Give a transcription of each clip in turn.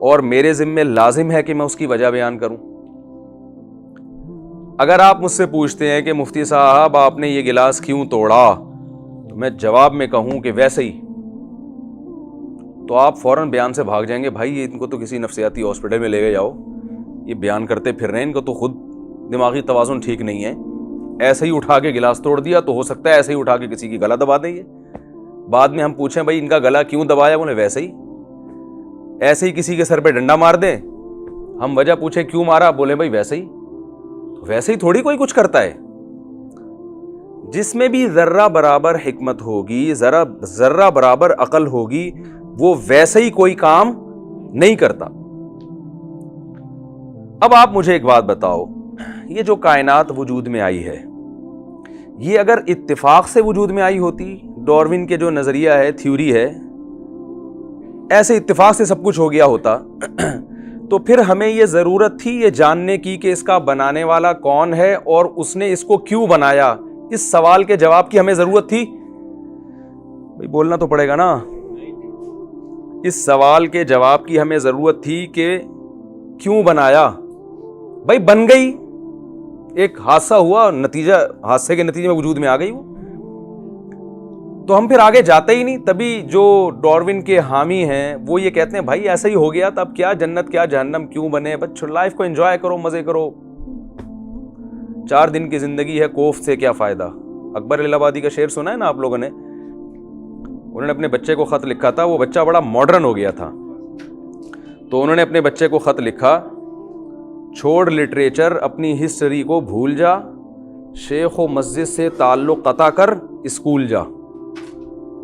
اور میرے ذمے لازم ہے کہ میں اس کی وجہ بیان کروں. اگر آپ مجھ سے پوچھتے ہیں کہ مفتی صاحب آپ نے یہ گلاس کیوں توڑا, تو میں جواب میں کہوں کہ ویسے ہی, تو آپ فوراً بیان سے بھاگ جائیں گے, بھائی ان کو تو کسی نفسیاتی ہاسپٹل میں لے کے جاؤ, یہ بیان کرتے پھر رہے ہیں, ان کو تو خود دماغی توازن ٹھیک نہیں ہے. ایسے ہی اٹھا کے گلاس توڑ دیا, تو ہو سکتا ہے ایسے ہی اٹھا کے کسی کی گلا دبا دیں گے. بعد میں ہم پوچھیں بھائی ان کا گلا کیوں دبایا, بولے ویسے ہی. ایسے ہی کسی کے سر پہ ڈنڈا مار دیں, ہم وجہ پوچھیں کیوں مارا, بولے بھائی ویسے ہی. ویسے ہی تھوڑی کوئی کچھ کرتا ہے. جس میں بھی ذرہ برابر حکمت ہوگی, ذرہ برابر عقل ہوگی, وہ ویسے ہی کوئی کام نہیں کرتا. اب آپ مجھے ایک بات بتاؤ, یہ جو کائنات وجود میں آئی ہے, یہ اگر اتفاق سے وجود میں آئی ہوتی, ڈاروین کے جو نظریہ ہے, تھیوری ہے, ایسے اتفاق سے سب کچھ ہو گیا ہوتا, تو پھر ہمیں یہ ضرورت تھی یہ جاننے کی کہ اس کا بنانے والا کون ہے اور اس نے اس کو کیوں بنایا. اس سوال کے جواب کی ہمیں ضرورت تھی؟ بھائی بولنا تو پڑے گا نا. اس سوال کے جواب کی ہمیں ضرورت تھی کہ کیوں بنایا. بھائی بن گئی, ایک حادثہ ہوا, نتیجہ حادثے کے نتیجے میں وجود میں آ گئی وہ, تو ہم پھر آگے جاتے ہی نہیں. تبھی جو ڈاروین کے حامی ہیں وہ یہ کہتے ہیں بھائی ایسا ہی ہو گیا, تب کیا جنت کیا جہنم کیوں بنے, بس لائف کو انجوائے کرو, مزے کرو, 4 دن کی زندگی ہے, کوفت سے کیا فائدہ. اکبر الہ آبادی کا شعر سنا ہے نا آپ لوگوں نے, انہوں نے اپنے بچے کو خط لکھا تھا, وہ بچہ بڑا ماڈرن ہو گیا تھا, تو انہوں نے اپنے بچے کو خط لکھا, چھوڑ لٹریچر اپنی ہسٹری کو بھول جا, شیخ و مسجد سے تعلق قطع کر اسکول جا,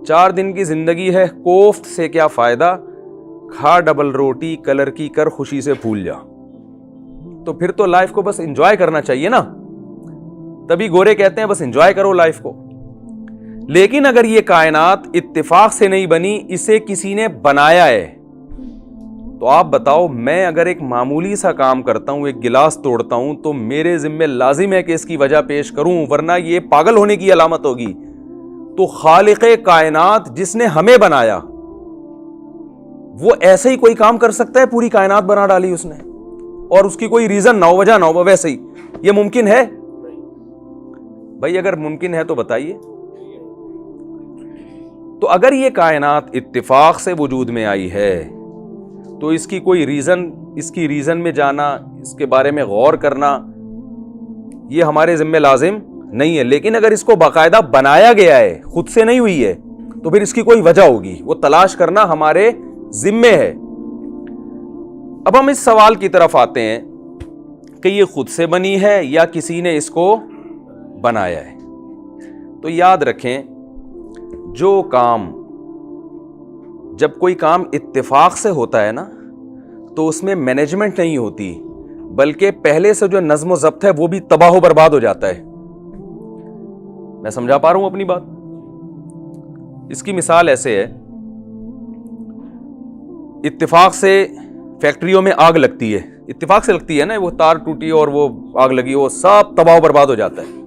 4 دن کی زندگی ہے, کوفت سے کیا فائدہ, کھا ڈبل روٹی کلر کی کر خوشی سے پھول جا. تو پھر تو لائف کو بس انجوائے کرنا چاہیے نا. تبھی گورے کہتے ہیں بس انجوائے کرو لائف کو. لیکن اگر یہ کائنات اتفاق سے نہیں بنی, اسے کسی نے بنایا ہے, تو آپ بتاؤ, میں اگر ایک معمولی سا کام کرتا ہوں, ایک گلاس توڑتا ہوں, تو میرے ذمہ لازم ہے کہ اس کی وجہ پیش کروں, ورنہ یہ پاگل ہونے کی علامت ہوگی. تو خالق کائنات جس نے ہمیں بنایا, وہ ایسے ہی کوئی کام کر سکتا ہے؟ پوری کائنات بنا ڈالی اس نے, اور اس کی کوئی ریزن نہ ہو, وجہ نہ ہو, ویسے ہی یہ ممکن ہے؟ بھائی اگر ممکن ہے تو بتائیے. تو اگر یہ کائنات اتفاق سے وجود میں آئی ہے, تو اس کی کوئی ریزن, اس کی ریزن میں جانا, اس کے بارے میں غور کرنا, یہ ہمارے ذمہ لازم نہیں ہے. لیکن اگر اس کو باقاعدہ بنایا گیا ہے, خود سے نہیں ہوئی ہے, تو پھر اس کی کوئی وجہ ہوگی, وہ تلاش کرنا ہمارے ذمے ہے. اب ہم اس سوال کی طرف آتے ہیں کہ یہ خود سے بنی ہے یا کسی نے اس کو بنایا ہے. تو یاد رکھیں, جو کام, جب کوئی کام اتفاق سے ہوتا ہے نا, تو اس میں مینجمنٹ نہیں ہوتی, بلکہ پہلے سے جو نظم و ضبط ہے وہ بھی تباہ و برباد ہو جاتا ہے. میں سمجھا پا رہا ہوں اپنی بات؟ اس کی مثال ایسے ہے, اتفاق سے فیکٹریوں میں آگ لگتی ہے, اتفاق سے لگتی ہے نا, وہ تار ٹوٹی اور وہ آگ لگی, وہ سب تباہ و برباد ہو جاتا ہے.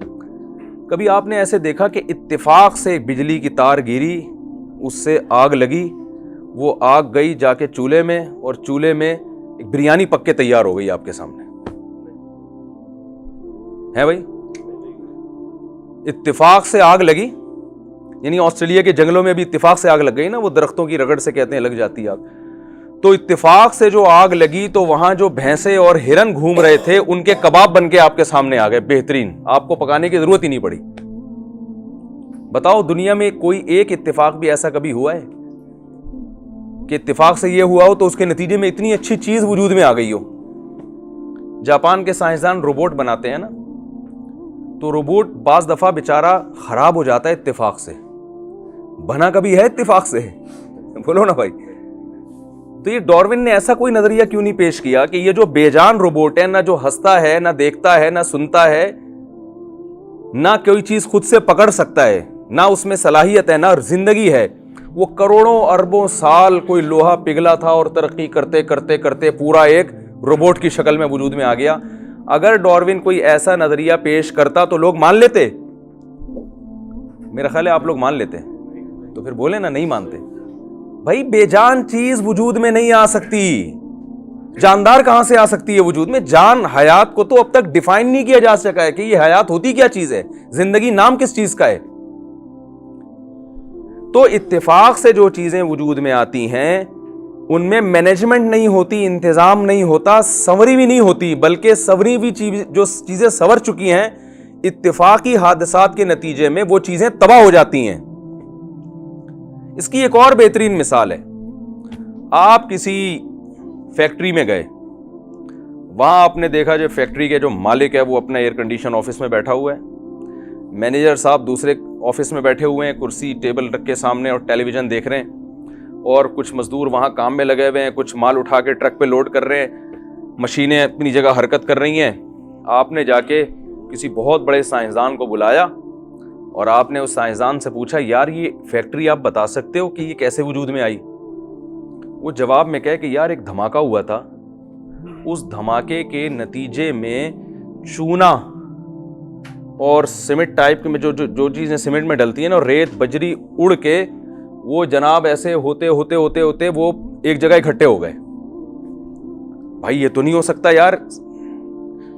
کبھی آپ نے ایسے دیکھا کہ اتفاق سے بجلی کی تار گری, اس سے آگ لگی, وہ آگ گئی جا کے چولہے میں, اور چولہے میں ایک بریانی پک کے تیار ہو گئی آپ کے سامنے, ہے بھائی؟ اتفاق سے آگ لگی, یعنی آسٹریلیا کے جنگلوں میں بھی اتفاق سے آگ لگ گئی نا, وہ درختوں کی رگڑ سے کہتے ہیں لگ جاتی ہے آگ. تو اتفاق سے جو آگ لگی, تو وہاں جو بھینسیں اور ہرن گھوم رہے تھے, ان کے کباب بن کے آپ کے سامنے آ گئے, بہترین, آپ کو پکانے کی ضرورت ہی نہیں پڑی. بتاؤ, دنیا میں کوئی ایک اتفاق بھی ایسا کبھی ہوا ہے کہ اتفاق سے یہ ہوا ہو تو اس کے نتیجے میں اتنی اچھی چیز وجود میں آ گئی ہو؟ جاپان کے سائنسدان روبوٹ بناتے ہیں نا, تو روبوٹ بعض دفعہ بیچارہ خراب ہو جاتا ہے اتفاق سے. بنا کبھی ہے اتفاق سے؟ بولو نا بھائی. تو یہ ڈاروین نے ایسا کوئی نظریہ کیوں نہیں پیش کیا کہ یہ جو بے جان روبوٹ ہے, نہ جو ہنستا ہے, نہ دیکھتا ہے, نہ سنتا ہے, نہ کوئی چیز خود سے پکڑ سکتا ہے, نہ اس میں صلاحیت ہے, نہ زندگی ہے, وہ کروڑوں اربوں سال کوئی لوہا پگھلا تھا اور ترقی کرتے کرتے کرتے پورا ایک روبوٹ کی شکل میں وجود میں آ گیا. اگر ڈاروین کوئی ایسا نظریہ پیش کرتا تو لوگ مان لیتے؟ میرا خیال ہے آپ لوگ مان لیتے. تو پھر بولے نا نہیں مانتے. بھائی بے جان چیز وجود میں نہیں آ سکتی, جاندار کہاں سے آ سکتی ہے وجود میں؟ جان حیات کو تو اب تک ڈیفائن نہیں کیا جا سکا ہے کہ یہ حیات ہوتی کیا چیز ہے، زندگی نام کس چیز کا ہے۔ تو اتفاق سے جو چیزیں وجود میں آتی ہیں ان میں مینجمنٹ نہیں ہوتی، انتظام نہیں ہوتا، سنوری بھی نہیں ہوتی، بلکہ سنوری بھی جو چیزیں سنور چکی ہیں اتفاقی حادثات کے نتیجے میں وہ چیزیں تباہ ہو جاتی ہیں۔ اس کی ایک اور بہترین مثال ہے، آپ کسی فیکٹری میں گئے، وہاں آپ نے دیکھا جو فیکٹری کے جو مالک ہے وہ اپنا ایئر کنڈیشن آفس میں بیٹھا ہوا ہے، مینیجر صاحب دوسرے آفس میں بیٹھے ہوئے ہیں، کرسی ٹیبل رکھ کے سامنے اور ٹیلی ویژن دیکھ رہے ہیں، اور کچھ مزدور وہاں کام میں لگے ہوئے ہیں، کچھ مال اٹھا کے ٹرک پہ لوڈ کر رہے ہیں، مشینیں اپنی جگہ حرکت کر رہی ہیں۔ آپ نے جا کے کسی بہت بڑے سائنسدان کو بلایا اور آپ نے اس سائنسدان سے پوچھا یار یہ فیکٹری آپ بتا سکتے ہو کہ یہ کیسے وجود میں آئی؟ وہ جواب میں کہے کہ یار ایک دھماکہ ہوا تھا، اس دھماکے کے نتیجے میں چونا اور سیمنٹ ٹائپ میں جو چیزیں سیمنٹ میں ڈلتی ہیں نا، ریت بجری اڑ کے وہ جناب ایسے ہوتے ہوتے ہوتے ہوتے وہ ایک جگہ اکٹھے ہو گئے۔ بھائی یہ تو نہیں ہو سکتا یار،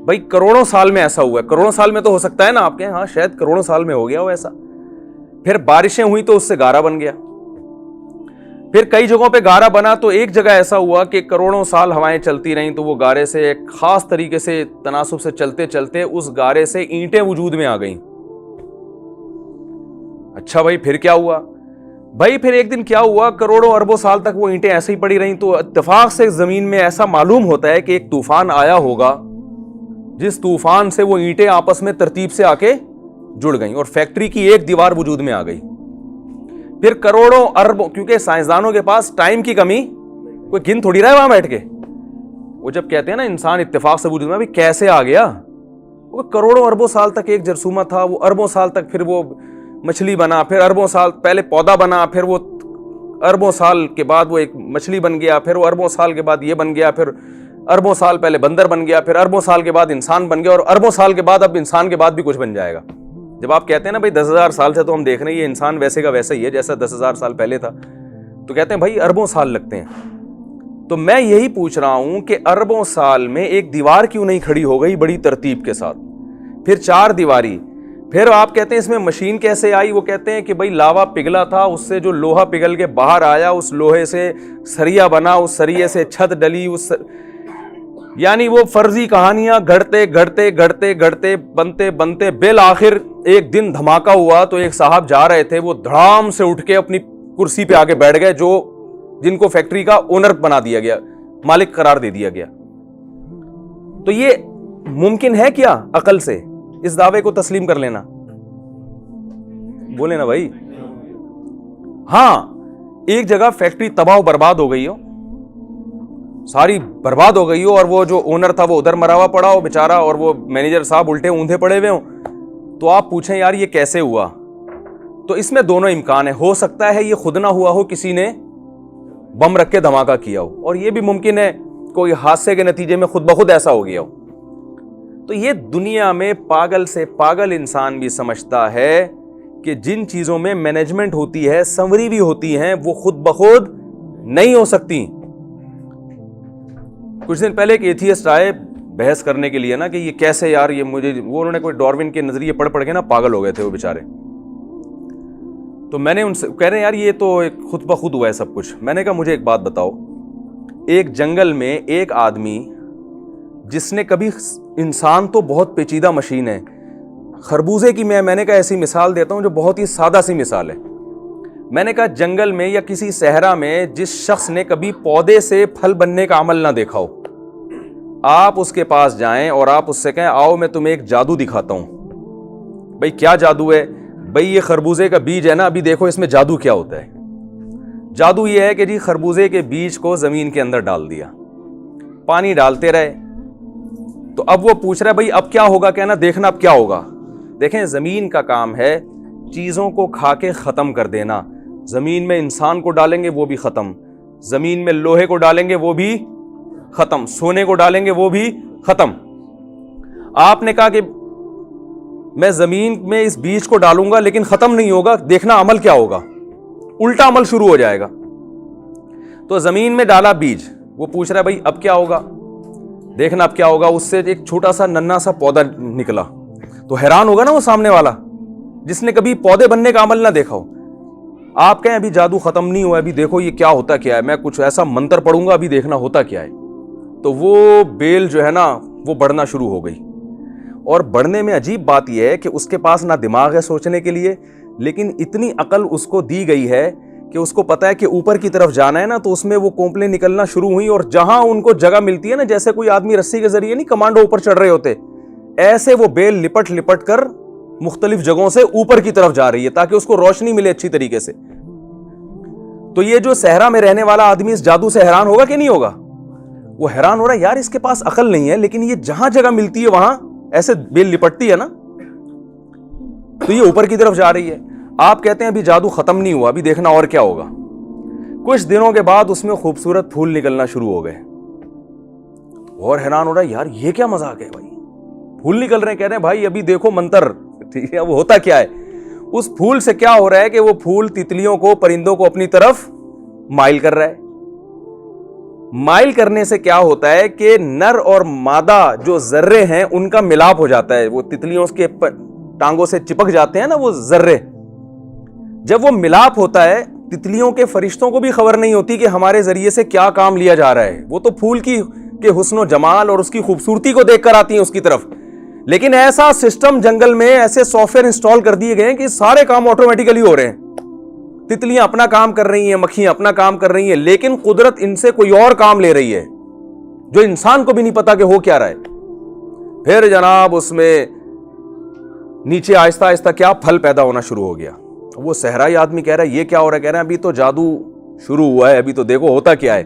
بھائی کروڑوں سال میں ایسا ہوا ہے، کروڑوں سال میں تو ہو سکتا ہے نا، آپ کے ہاں شاید کروڑوں سال میں ہو گیا ہو ایسا۔ پھر بارشیں ہوئی تو اس سے گارا بن گیا، پھر کئی جگہوں پہ گارا بنا تو ایک جگہ ایسا ہوا کہ کروڑوں سال ہوائیں چلتی رہیں تو وہ گارے سے ایک خاص طریقے سے تناسب سے چلتے چلتے اس گارے سے اینٹیں وجود میں آ گئیں۔ اچھا بھائی پھر کیا ہوا؟ بھائی پھر ایک دن کیا ہوا، کروڑوں اربوں سال تک وہ اینٹیں ایسے ہی پڑی رہیں تو اتفاق سے زمین میں ایسا معلوم ہوتا ہے کہ ایک طوفان آیا ہوگا جس طوفان سے وہ اینٹیں آپس میں ترتیب سے آ کے جڑ گئیں اور فیکٹری کی ایک دیوار وجود میں آ گئی۔ پھر کروڑوں اربوں، کیونکہ سائنسدانوں کے پاس ٹائم کی کمی، کوئی گن تھوڑی رہا ہے وہاں بیٹھ کے، وہ جب کہتے ہیں نا انسان اتفاق سے وجود میں، ابھی کیسے آ گیا؟ وہ کروڑوں اربوں سال تک ایک جرثومہ تھا، وہ اربوں سال تک پھر وہ مچھلی بنا، پھر اربوں سال پہلے پودا بنا، پھر وہ اربوں سال کے بعد وہ ایک مچھلی بن گیا، پھر وہ اربوں سال کے بعد یہ بن گیا، پھر اربوں سال پہلے بندر بن گیا، پھر اربوں سال کے بعد انسان بن گیا، اور اربوں سال کے بعد اب انسان کے بعد بھی کچھ بن جائے گا۔ جب آپ کہتے ہیں نا بھائی 10,000 سال سے تو ہم دیکھ رہے ہیں یہ انسان ویسے کا ویسا ہی ہے جیسا 10,000 سال پہلے تھا، تو کہتے ہیں بھائی اربوں سال لگتے ہیں۔ تو میں یہی پوچھ رہا ہوں کہ اربوں سال میں ایک دیوار کیوں نہیں کھڑی ہو گئی بڑی ترتیب کے ساتھ، پھر 4 دیواری، پھر آپ کہتے ہیں اس میں مشین کیسے آئی؟ وہ کہتے ہیں کہ بھائی لاوا پگھلا تھا، اس سے جو لوہا پگھل کے باہر آیا، اس لوہے سے سریا بنا، اس سریے سے چھت ڈلی، یعنی وہ فرضی کہانیاں گھڑتے گھڑتے گھڑتے گھڑتے بنتے بنتے بالآخر ایک دن دھماکہ ہوا تو ایک صاحب جا رہے تھے، وہ دھڑام سے اٹھ کے اپنی کرسی پہ آگے بیٹھ گئے، جن کو فیکٹری کا اونر بنا دیا گیا، مالک قرار دے دیا گیا۔ تو یہ ممکن ہے کیا عقل سے اس دعوے کو تسلیم کر لینا؟ بولے نا بھائی۔ ہاں ایک جگہ فیکٹری تباہ و برباد ہو گئی ہو، ساری برباد ہو گئی ہو، اور وہ جو اونر تھا وہ ادھر مرا ہوا پڑا ہو بیچارہ، اور وہ مینیجر صاحب الٹے اوندھے پڑے ہوئے ہوں، تو آپ پوچھیں یار یہ کیسے ہوا؟ تو اس میں دونوں امکان ہے، ہو سکتا ہے یہ خود نہ ہوا ہو، کسی نے بم رکھ کے دھماکہ کیا ہو، اور یہ بھی ممکن ہے کوئی حادثے کے نتیجے میں خود بخود ایسا ہو گیا ہو۔ تو یہ دنیا میں پاگل سے پاگل انسان بھی سمجھتا ہے کہ جن چیزوں میں مینجمنٹ ہوتی ہے، سنوری بھی ہوتی ہیں، وہ خود بخود نہیں ہو سکتی۔ کچھ دن پہلے ایک ایتھیسٹ آئے بحث کرنے کے لیے نا کہ یہ کیسے یار، یہ مجھے وہ انہوں نے کوئی ڈاروین کے نظریے پڑھ پڑھ کے نا پاگل ہو گئے تھے وہ بیچارے۔ تو میں نے ان سے کہہ رہے ہیں یار یہ تو ایک خود بخود ہوا ہے سب کچھ۔ میں نے کہا مجھے ایک بات بتاؤ، ایک جنگل میں ایک آدمی جس نے کبھی، انسان تو بہت پیچیدہ مشین ہے، خربوزے کی میں نے کہا ایسی مثال دیتا ہوں جو بہت ہی سادہ سی مثال ہے۔ میں نے کہا جنگل میں یا کسی صحرا میں جس شخص نے کبھی پودے سے پھل بننے کا عمل نہ دیکھا ہو، آپ اس کے پاس جائیں اور آپ اس سے کہیں آؤ میں تمہیں ایک جادو دکھاتا ہوں۔ بھئی کیا جادو ہے؟ بھئی یہ خربوزے کا بیج ہے نا، ابھی دیکھو اس میں جادو کیا ہوتا ہے۔ جادو یہ ہے کہ جی خربوزے کے بیج کو زمین کے اندر ڈال دیا، پانی ڈالتے رہے، تو اب وہ پوچھ رہا ہے بھئی اب کیا ہوگا، کہنا دیکھنا اب کیا ہوگا۔ دیکھیں زمین کا کام ہے چیزوں کو کھا کے ختم کر دینا۔ زمین میں انسان کو ڈالیں گے وہ بھی ختم، زمین میں لوہے کو ڈالیں گے وہ بھی ختم، سونے کو ڈالیں گے وہ بھی ختم۔ آپ نے کہا کہ میں زمین میں اس بیج کو ڈالوں گا لیکن ختم نہیں ہوگا، دیکھنا عمل کیا ہوگا، الٹا عمل شروع ہو جائے گا۔ تو زمین میں ڈالا بیج، وہ پوچھ رہا ہے بھائی اب کیا ہوگا, دیکھنا اب کیا ہوگا. اس سے ایک چھوٹا سا ننھا سا پودا نکلا. تو حیران ہوگا نا وہ سامنے والا جس نے کبھی پودے بننے کا عمل نہ دیکھا ہو. آپ کہیں ابھی جادو ختم نہیں ہوا, ابھی دیکھو یہ کیا ہوتا کیا ہے, میں کچھ ایسا منتر پڑھوں گا, ابھی دیکھنا ہوتا کیا ہے. تو وہ بیل جو ہے نا وہ بڑھنا شروع ہو گئی. اور بڑھنے میں عجیب بات یہ ہے کہ اس کے پاس نہ دماغ ہے سوچنے کے لیے, لیکن اتنی عقل اس کو دی گئی ہے کہ اس کو پتا ہے کہ اوپر کی طرف جانا ہے نا, تو اس میں وہ کونپلیں نکلنا شروع ہوئی. اور جہاں ان کو جگہ ملتی ہے نا, جیسے کوئی آدمی رسی کے ذریعے نہیں کمانڈو اوپر چڑھ رہے ہوتے, ایسے وہ بیل لپٹ لپٹ کر مختلف جگہوں سے اوپر کی طرف جا رہی ہے تاکہ اس کو روشنی ملے اچھی طریقے سے. تو یہ جو صحرا میں رہنے والا آدمی اس جادو سے حیران ہوگا کہ نہیں ہوگا؟ وہ حیران ہو رہا ہے, یار اس کے پاس عقل نہیں ہے, لیکن یہ جہاں جگہ ملتی ہے وہاں ایسے بیل لپٹتی ہے نا, تو یہ اوپر کی طرف جا رہی ہے. آپ کہتے ہیں ابھی جادو ختم نہیں ہوا, ابھی دیکھنا اور کیا ہوگا. کچھ دنوں کے بعد اس میں خوبصورت پھول نکلنا شروع ہو گئے. اور حیران ہو رہا ہے, یار یہ کیا مذاق ہے بھائی, پھول نکل رہے ہیں. کہہ رہے ہیں بھائی ابھی دیکھو منتر, ٹھیک ہے, وہ ہوتا کیا ہے. اس پھول سے کیا ہو رہا ہے کہ وہ پھول تتلیوں کو, پرندوں کو اپنی طرف مائل کر رہا ہے. مائل کرنے سے کیا ہوتا ہے کہ نر اور مادہ جو ذرے ہیں ان کا ملاپ ہو جاتا ہے. وہ تتلیوں کے ٹانگوں سے چپک جاتے ہیں نا وہ ذرے, جب وہ ملاپ ہوتا ہے تتلیوں کے فرشتوں کو بھی خبر نہیں ہوتی کہ ہمارے ذریعے سے کیا کام لیا جا رہا ہے. وہ تو پھول کے حسن و جمال اور اس کی خوبصورتی کو دیکھ کر آتی ہیں اس کی طرف. لیکن ایسا سسٹم جنگل میں, ایسے سافٹ ویئر انسٹال کر دیے گئے ہیں کہ سارے کام آٹومیٹیکلی ہو رہے ہیں. تتلیاں اپنا کام کر رہی ہیں, مکھیاں اپنا کام کر رہی ہیں, لیکن قدرت ان سے کوئی اور کام لے رہی ہے جو انسان کو بھی نہیں پتا کہ ہو کیا رہا ہے. پھر جناب اس میں نیچے آہستہ آہستہ کیا پھل پیدا ہونا شروع ہو گیا. وہ صحرائی آدمی کہہ رہا ہے یہ کیا ہو رہا ہے. کہہ رہے ہیں ابھی تو جادو شروع ہوا ہے, ابھی تو دیکھو ہوتا کیا ہے.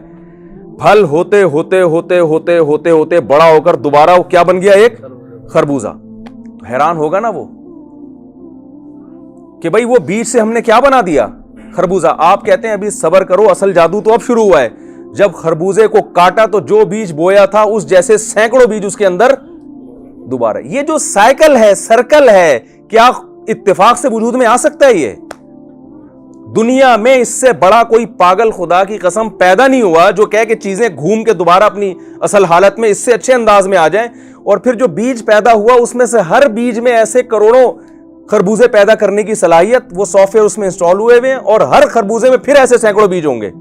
پھل ہوتے ہوتے ہوتے ہوتے ہوتے ہوتے بڑا ہو کر دوبارہ کیا بن گیا, ایک خربوزہ. تو حیران ہوگا نا وہ کہ بھائی وہ بیج سے ہم نے کیا بنا دیا, خربوزہ. آپ کہتے ہیں ابھی صبر کرو, اصل جادو تو اب شروع ہوا ہے. جب خربوزے کو کاٹا تو جو بیج بویا تھا اس جیسے سینکڑوں بیج اس کے اندر دوبارہ. یہ جو سائیکل ہے, سرکل ہے, کیا اتفاق سے وجود میں آ سکتا ہے؟ یہ دنیا میں اس سے بڑا کوئی پاگل خدا کی قسم پیدا نہیں ہوا جو کہے کہ چیزیں گھوم کے دوبارہ اپنی اصل حالت میں اس سے اچھے انداز میں آ جائیں. اور پھر جو بیج پیدا ہوا اس میں سے ہر بیج میں ایسے کروڑوں خربوزے پیدا کرنے کی صلاحیت, وہ سافٹ ویئر اس میں انسٹال ہوئے ہوئے ہیں, اور ہر خربوزے میں پھر ایسے سینکڑوں بیج ہوں گے.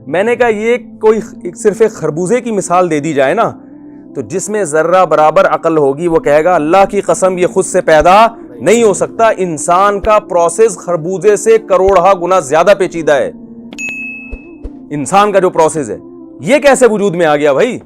میں نے کہا یہ کوئی صرف ایک خربوزے کی مثال دے دی جائے نا, تو جس میں ذرہ برابر عقل ہوگی وہ کہے گا اللہ کی قسم یہ خود سے پیدا نہیں ہو سکتا. انسان کا پروسیس خربوزے سے کروڑہ گنا زیادہ پیچیدہ ہے. انسان کا جو پروسیس ہے یہ کیسے وجود میں آ گیا بھائی؟